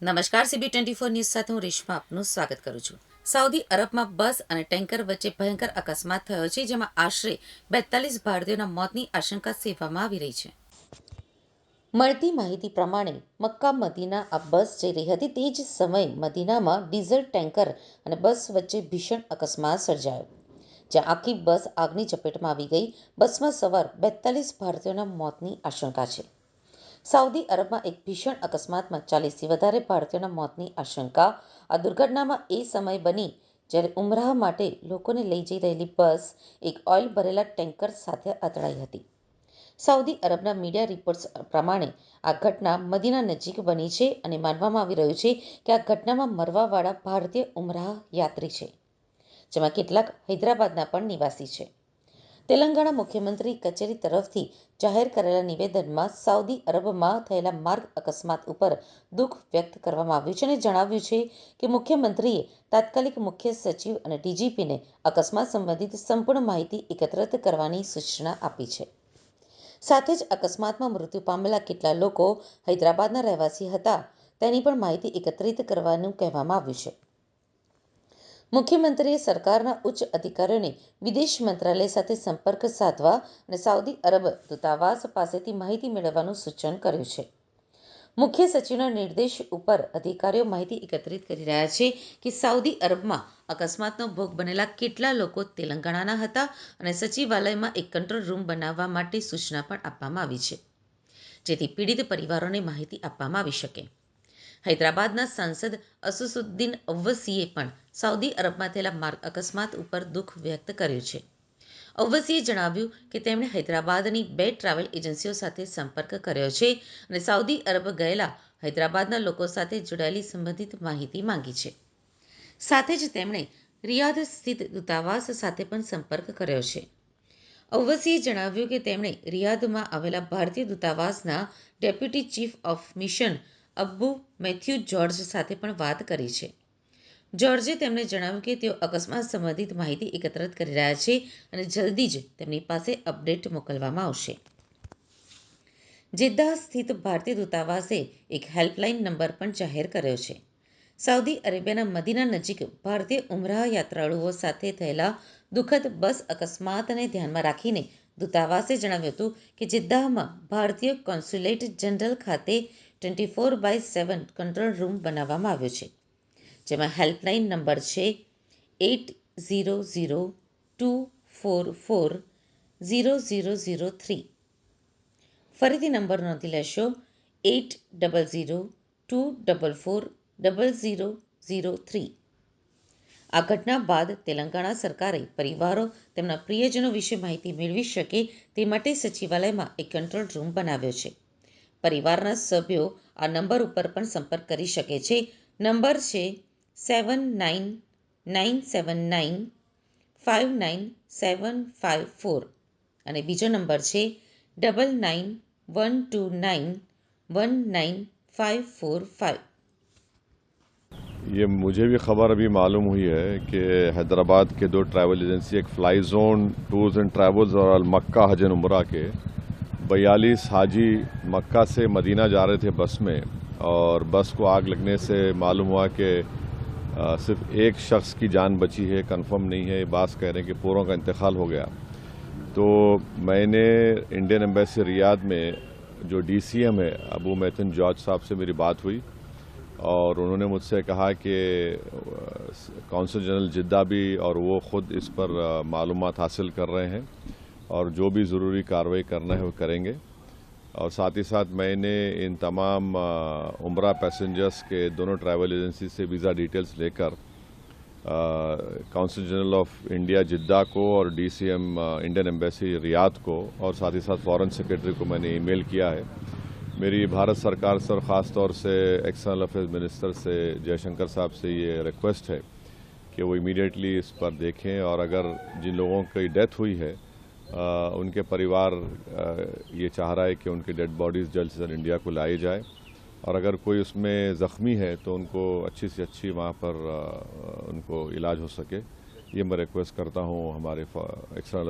નમસ્કાર, CB24 news સાથે હું રેશમા આપનું સ્વાગત કરું છું। સાઉદી અરબમાં બસ અને ટેન્કર વચ્ચે ભયંકર અકસ્માત થયો છે, જેમાં આશરે 42 ભારતીયોના મોતની આશંકા સેવવામાં આવી રહી છે। મળતી માહિતી પ્રમાણે મક્કા મદીના આ બસ જઈ રહી હતી તે જ સમયે મદીનામાં ડીઝલ ટેન્કર અને બસ વચ્ચે ભીષણ અકસ્માત સર્જાયો, જ્યાં આખી બસ આગની ચપેટમાં આવી ગઈ। બસમાં સવાર 42 ભારતીયોના મોતની આશંકા છે। સાઉદી અરબમાં એક ભીષણ અકસ્માતમાં 40થી વધારે ભારતીયોના મોતની આશંકા। આ દુર્ઘટનામાં એ સમય બની જ્યારે ઉમરાહ માટે લોકોને લઈ જઈ રહેલી બસ એક ઓઇલ ભરેલા ટેન્કર સાથે અથડાઈ હતી। સાઉદી અરબના મીડિયા રિપોર્ટ્સ પ્રમાણે આ ઘટના મદીના નજીક બની છે અને માનવામાં આવી રહ્યું છે કે આ ઘટનામાં મરવાવાળા ભારતીય ઉમરાહ યાત્રી છે, જેમાં કેટલાક હૈદરાબાદના પણ નિવાસી છે। તેલંગાણા મુખ્યમંત્રી કચેરી તરફથી જાહેર કરેલા નિવેદનમાં સાઉદી અરબમાં થયેલા માર્ગ અકસ્માત ઉપર દુઃખ વ્યક્ત કરવામાં આવ્યું છે અને જણાવ્યું છે કે મુખ્યમંત્રીએ તાત્કાલિક મુખ્ય સચિવ અને ડીજીપીને અકસ્માત સંબંધિત સંપૂર્ણ માહિતી એકત્રિત કરવાની સૂચના આપી છે। સાથે જ અકસ્માતમાં મૃત્યુ પામેલા કેટલા લોકો હૈદરાબાદના રહેવાસી હતા તેની પણ માહિતી એકત્રિત કરવાનું કહેવામાં આવ્યું છે। મુખ્યમંત્રીએ સરકારના ઉચ્ચ અધિકારીઓને વિદેશ મંત્રાલય સાથે સંપર્ક સાધવા અને સાઉદી અરબ દૂતાવાસ પાસેથી માહિતી મેળવવાનું સૂચન કર્યું છે। મુખ્ય સચિવના નિર્દેશ ઉપર અધિકારીઓ માહિતી એકત્રિત કરી રહ્યા છે કે સાઉદી અરબમાં અકસ્માતનો ભોગ બનેલા કેટલા લોકો તેલંગાણાના હતા અને સચિવાલયમાં એક કંટ્રોલ રૂમ બનાવવા માટે સૂચના પણ આપવામાં આવી છે, જેથી પીડિત પરિવારોને માહિતી આપવામાં આવી શકે। હૈદરાબાદના સાંસદ અસદુદ્દીન ઓવૈસીએ પણ સાઉદી અરબમાં થયેલા માર્ગ અકસ્માત ઉપર દુઃખ વ્યક્ત કર્યું છે। ઓવૈસીએ જણાવ્યું કે તેમણે હૈદરાબાદની 2 ટ્રાવેલ એજન્સીઓ સાથે સંપર્ક કર્યો છે અને સાઉદી અરબ ગયેલા હૈદરાબાદના લોકો સાથે જોડાયેલી સંબંધિત માહિતી માંગી છે। સાથે જ તેમણે રિયાધ સ્થિત દૂતાવાસ સાથે પણ સંપર્ક કર્યો છે। ઓવૈસીએ જણાવ્યું કે તેમણે રિયાધમાં આવેલા ભારતીય દૂતાવાસના deputy chief of mission Abu Mathew George સાથે પણ વાત કરી છે। જ્યોર્જે તેમને જણાવ્યું કે તેઓ અકસ્માત સંબંધિત માહિતી એકત્રિત કરી રહ્યા છે અને જલ્દી જ તેમની પાસે અપડેટ મોકલવામાં આવશે। જેદ્દાહ સ્થિત ભારતીય દૂતાવાસે એક હેલ્પલાઇન નંબર પણ જાહેર કર્યો છે। સાઉદી અરેબિયાના મદીના નજીક ભારતીય ઉમરાહ યાત્રાળુઓ સાથે થયેલા દુઃખદ બસ અકસ્માતને ધ્યાનમાં રાખીને દૂતાવાસે જણાવ્યું હતું કે જેદ્દાહમાં ભારતીય કોન્સ્યુલેટ જનરલ ખાતે 24/7 કંટ્રોલ રૂમ બનાવવામાં આવ્યો છે, જેમાં હેલ્પલાઇન નંબર છે 800-244-0003। ફરીથી નંબર નોંધી લેશો 800-244-0003। આ ઘટના બાદ તેલંગાણા સરકારે પરિવારો તેમના પ્રિયજનો વિશે માહિતી મેળવી શકે તે માટે સચિવાલયમાં એક કંટ્રોલ રૂમ બનાવ્યો છે। પરિવારના સભ્યો આ નંબર ઉપર પણ સંપર્ક કરી શકે છે। નંબર છે 7997959754 અને બીજો નંબર છે 9912919545। ये मुझे भी खबर अभी मालूम हुई है कि हैदराबाद के 2 ट्रैवल एजेंसी, एक fly zone tours and travels और अल मक्का हज एंड उम्रा के 42 हाजी मक्का से मदीना जा रहे थे बस में, और बस को आग लगने से मालूम हुआ कि सिर्फ एक शख्स की जान बची है, कंफर्म नहीं है। ये बात कह रहे हैं कि पूरों का इंतकाल हो गया। तो मैंने इंडियन एम्बेसी रियाद में जो DCM है अबू मैथन जॉर्ज साहब से मेरी बात हुई और उन्होंने मुझसे कहा कि कौंसल जनरल जिद्दा भी और वो ख़ुद इस पर मालूमात हासिल कर रहे हैं और जो भी ज़रूरी कार्रवाई करना है वो करेंगे। और साथ ही साथ मैंने इन तमाम उम्रा पैसेंजर्स के दोनों ट्रैवल एजेंसी से वीज़ा डिटेल्स लेकर कौंसल जनरल ऑफ इंडिया जिद्दा को और DCM इंडियन एम्बेसी रियाद को और साथ ही साथ फॉरेन सेक्रेटरी को मैंने ईमेल किया है। मेरी भारत सरकार से और ख़ास तौर से एक्सटर्नल अफेयर्स मिनिस्टर से जयशंकर साहब से ये रिक्वेस्ट है कि वो इमीडिएटली इस पर देखें और अगर जिन लोगों की डेथ हुई है उनके परिवार ये चाह रहा है कि उनकी डेड बॉडीज़ जल्द से जल्द इंडिया को लाई जाए, और अगर कोई उसमें ज़ख्मी है तो उनको अच्छी से अच्छी वहाँ पर उनको इलाज हो सके। ये मैं रिक्वेस्ट करता हूँ हमारे एक्सटर्नल